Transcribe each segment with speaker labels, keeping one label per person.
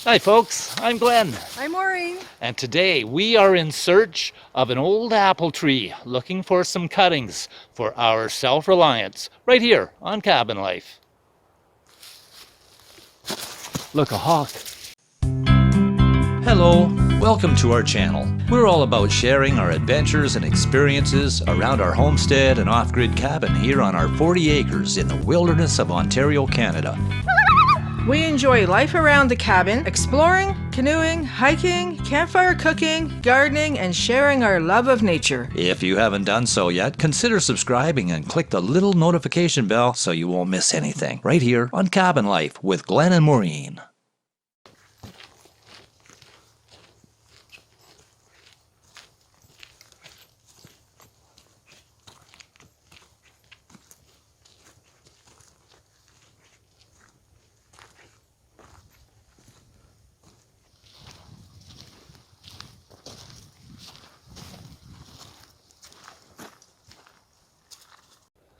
Speaker 1: Hi folks, I'm Glenn,
Speaker 2: I'm Maureen.
Speaker 1: and today we are in search of an old apple tree looking for some cuttings for our self-reliance right here on Cabin Life. Look, a hawk.
Speaker 3: Hello, welcome to our channel. We're all about sharing our adventures and experiences around our homestead and off-grid cabin here on our 40 acres in the wilderness of Ontario, Canada.
Speaker 2: We enjoy life around the cabin, exploring, canoeing, hiking, campfire cooking, gardening, and sharing our love of nature.
Speaker 3: If you haven't done so yet, consider subscribing and click the little notification bell so you won't miss anything. Right here on Cabin Life with Glenn and Maureen.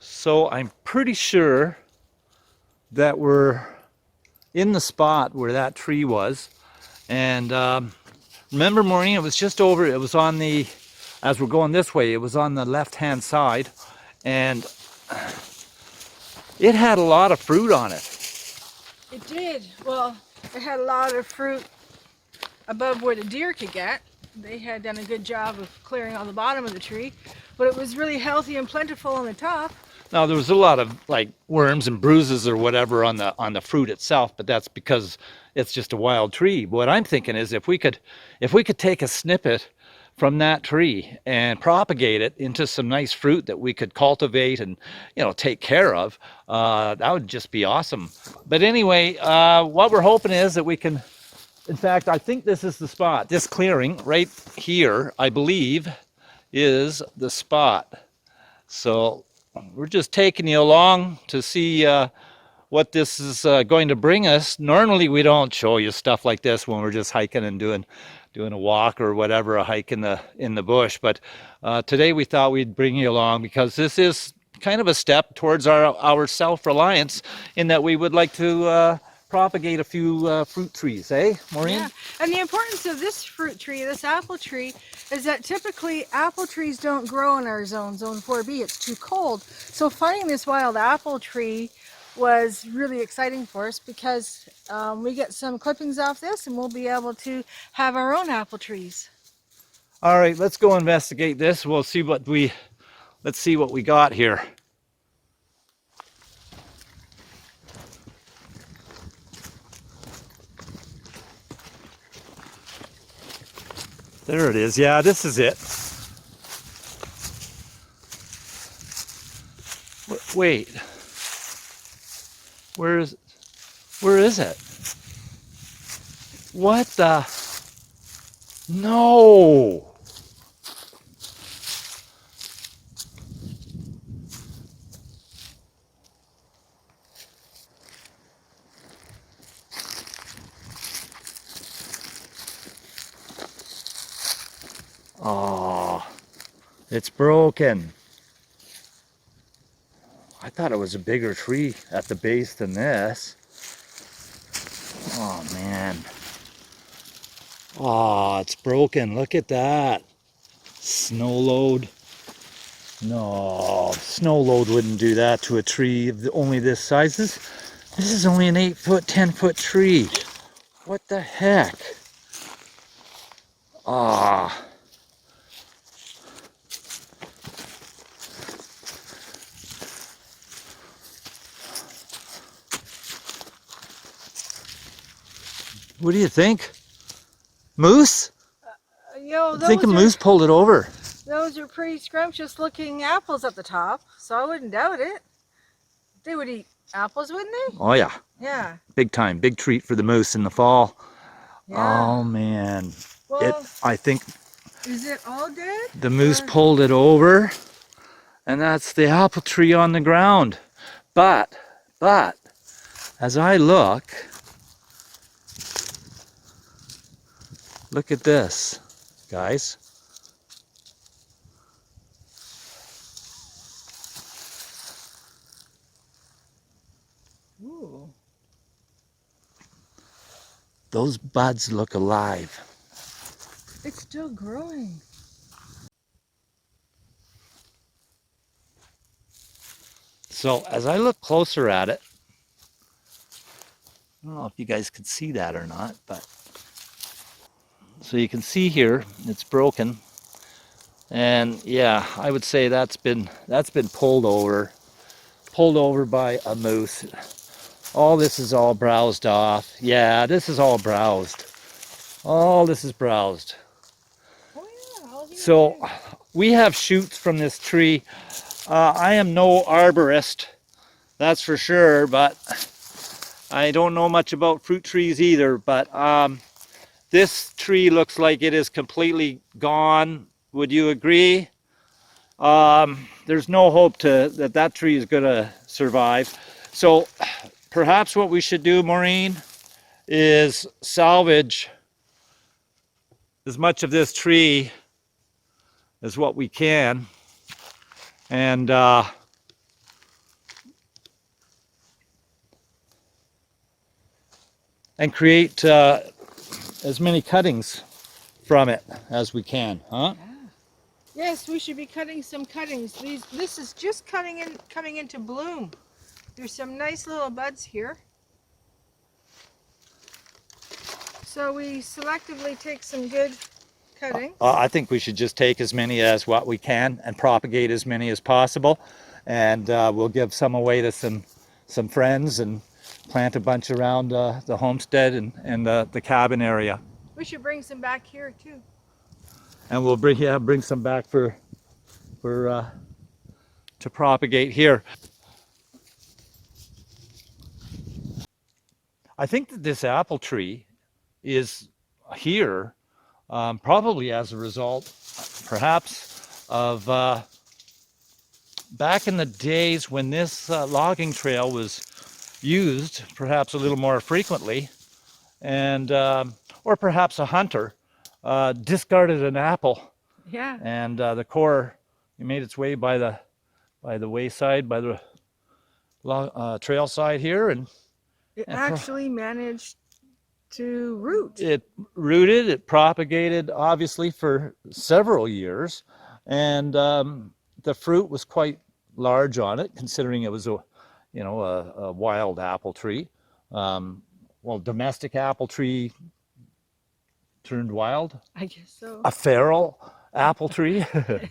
Speaker 1: So I'm pretty sure that we're in the spot where that tree was. And remember, Maureen, it was just over, it was on the, as we're going this way, it was on the left-hand side. And it had a lot of fruit on it.
Speaker 2: It did. Well, it had a lot of fruit above where the deer could get. They had done a good job of clearing on the bottom of the tree, but it was really healthy and plentiful on the top.
Speaker 1: Now there was a lot of like worms and bruises or whatever on the fruit itself, but that's because it's just a wild tree. What I'm thinking is if we could take a snippet from that tree and propagate it into some nice fruit that we could cultivate and take care of, that would just be awesome. But anyway, what we're hoping is that we can, in fact, I think this is the spot. This clearing right here, I believe, is the spot. So we're just taking you along to see what this is going to bring us. Normally we don't show you stuff like this when we're just hiking and doing a walk or whatever, a hike in the bush. But today we thought we'd bring you along because this is kind of a step towards our self-reliance, in that we would like to propagate a few fruit trees, eh, Maureen?
Speaker 2: Yeah, and the importance of this fruit tree, this apple tree, is that typically apple trees don't grow in our zone 4B. It's too cold. So finding this wild apple tree was really exciting for us because we get some clippings off this and we'll be able to have our own apple trees.
Speaker 1: All right, let's go investigate this. Let's see what we got here. There it is. Yeah, this is it. Wait. Where is it? What the? No. Oh, it's broken. I thought it was a bigger tree at the base than this. Oh man. Oh, it's broken. Look at that. Snow load. No, snow load wouldn't do that to a tree of only this size. This is only an 8-foot, 10-foot tree. What the heck? Ah. What do you think? Moose? I think a moose pulled it over.
Speaker 2: Those are pretty scrumptious looking apples at the top, so I wouldn't doubt it. They would eat apples, wouldn't they?
Speaker 1: Oh yeah.
Speaker 2: Yeah.
Speaker 1: Big time. Big treat for the moose in the fall.
Speaker 2: Yeah.
Speaker 1: Oh man.
Speaker 2: Well,
Speaker 1: I think
Speaker 2: is it all dead?
Speaker 1: the moose pulled it over, and that's the apple tree on the ground. But, as I look at this, guys.
Speaker 2: Ooh.
Speaker 1: those buds look alive.
Speaker 2: It's still growing.
Speaker 1: So as I look closer at it, I don't know if you guys can see that or not, but so you can see here it's broken, and yeah, I would say that's been pulled over by a moose. All this is all browsed off. Yeah, this is all browsed. All this is browsed.
Speaker 2: Oh yeah, all these
Speaker 1: So
Speaker 2: too.
Speaker 1: we have shoots from this tree. I am no arborist, that's for sure, but I don't know much about fruit trees either, but this tree looks like it is completely gone. Would you agree? There's no hope that tree is going to survive. So perhaps what we should do, Maureen, is salvage as much of this tree as what we can, and create as many cuttings from it as we can, huh?
Speaker 2: Yes, we should be cutting some cuttings. This is just coming into bloom. There's some nice little buds here. So we selectively take some good cuttings.
Speaker 1: I think we should just take as many as what we can and propagate as many as possible, and we'll give some away to some friends and plant a bunch around the homestead and the cabin area.
Speaker 2: We should bring some back here too.
Speaker 1: And we'll bring some back for to propagate here. I think that this apple tree is here probably as a result, perhaps, of back in the days when this logging trail was used, perhaps a little more frequently, and or perhaps a hunter discarded an apple,
Speaker 2: Yeah.
Speaker 1: and the core made its way by the wayside, by the trail side here, and
Speaker 2: It actually managed to root.
Speaker 1: it rooted, it propagated obviously for several years, and the fruit was quite large on it, considering it was a wild apple tree. Well, domestic apple tree turned wild.
Speaker 2: I guess so.
Speaker 1: A feral apple tree.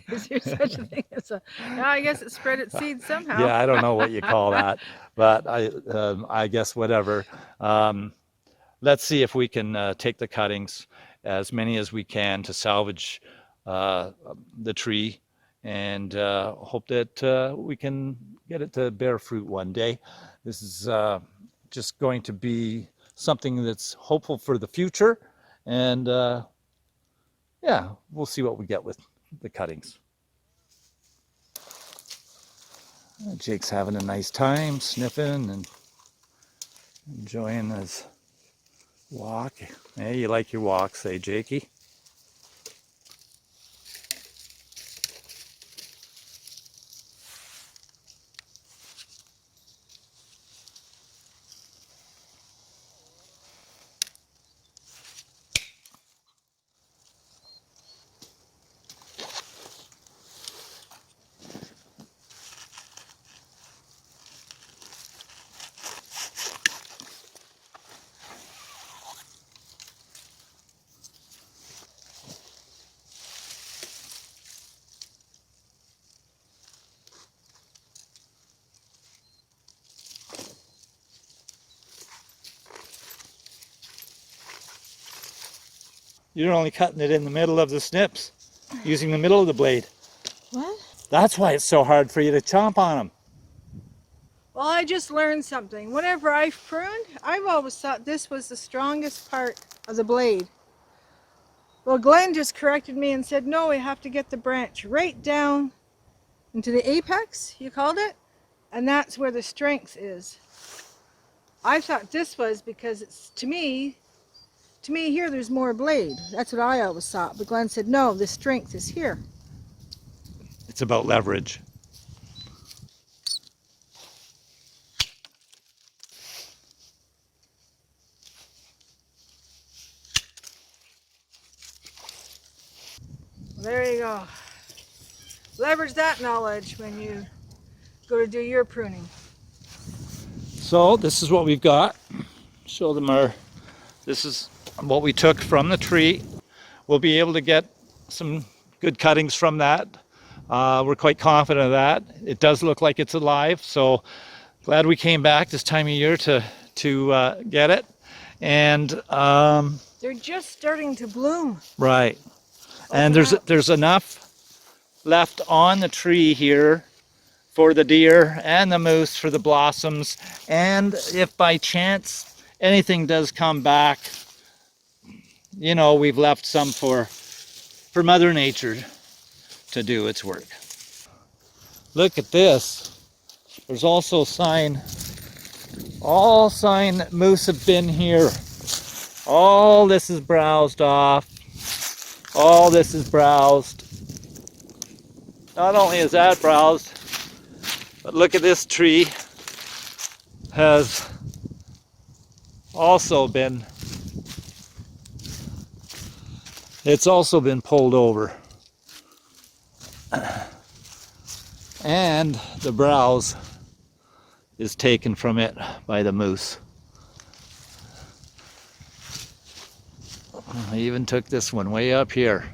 Speaker 2: Is there such a thing as a? Yeah, I guess it spread its seeds somehow.
Speaker 1: Yeah, I don't know what you call that, but I guess whatever. Let's see if we can take the cuttings, as many as we can, to salvage the tree, and hope that we can get it to bear fruit one day. This is just going to be something that's hopeful for the future, and yeah, we'll see what we get with the cuttings. Jake's having a nice time sniffing and enjoying his walk. Hey, you like your walks, eh, Jakey? You're only cutting it in the middle of the snips, using the middle of the blade.
Speaker 2: What?
Speaker 1: That's why it's so hard for you to chomp on them.
Speaker 2: Well, I just learned something. Whenever I've pruned, I've always thought this was the strongest part of the blade. Well, Glenn just corrected me and said, no, we have to get the branch right down into the apex, you called it, and that's where the strength is. I thought this was because it's, to me here there's more blade. That's what I always thought. But Glenn said, no, the strength is here.
Speaker 1: It's about leverage.
Speaker 2: There you go. Leverage that knowledge when you go to do your pruning.
Speaker 1: So this is what we've got. Show them this is what we took from the tree. We'll be able to get some good cuttings from that. We're quite confident of that. It does look like it's alive, so glad we came back this time of year to get it. And
Speaker 2: they're just starting to bloom.
Speaker 1: right, and there's enough left on the tree here for the deer and the moose for the blossoms. And if by chance anything does come back, you know, we've left some for Mother Nature to do its work. Look at this. There's also sign that moose have been here. All this is browsed off. All this is browsed. Not only is that browsed, but look at this tree has also been, it's also been pulled over. And the browse is taken from it by the moose. I even took this one way up here.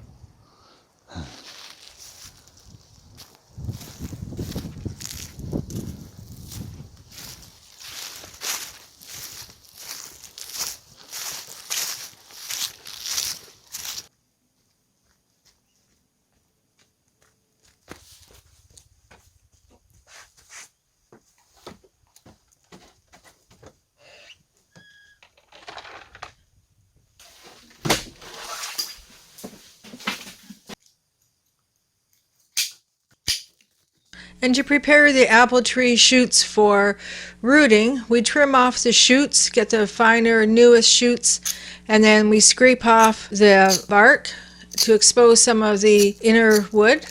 Speaker 2: And to prepare the apple tree shoots for rooting, we trim off the shoots, get the finer, newest shoots, and then we scrape off the bark to expose some of the inner wood.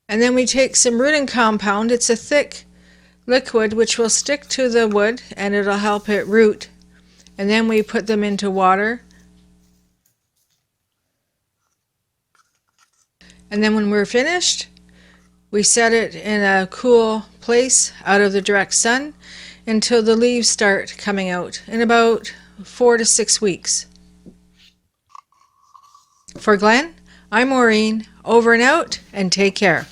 Speaker 2: And then we take some rooting compound. It's a thick liquid which will stick to the wood and it'll help it root. And then we put them into water. And then when we're finished, we set it in a cool place out of the direct sun until the leaves start coming out in about 4 to 6 weeks. For Glenn, I'm Maureen. Over and out, and take care.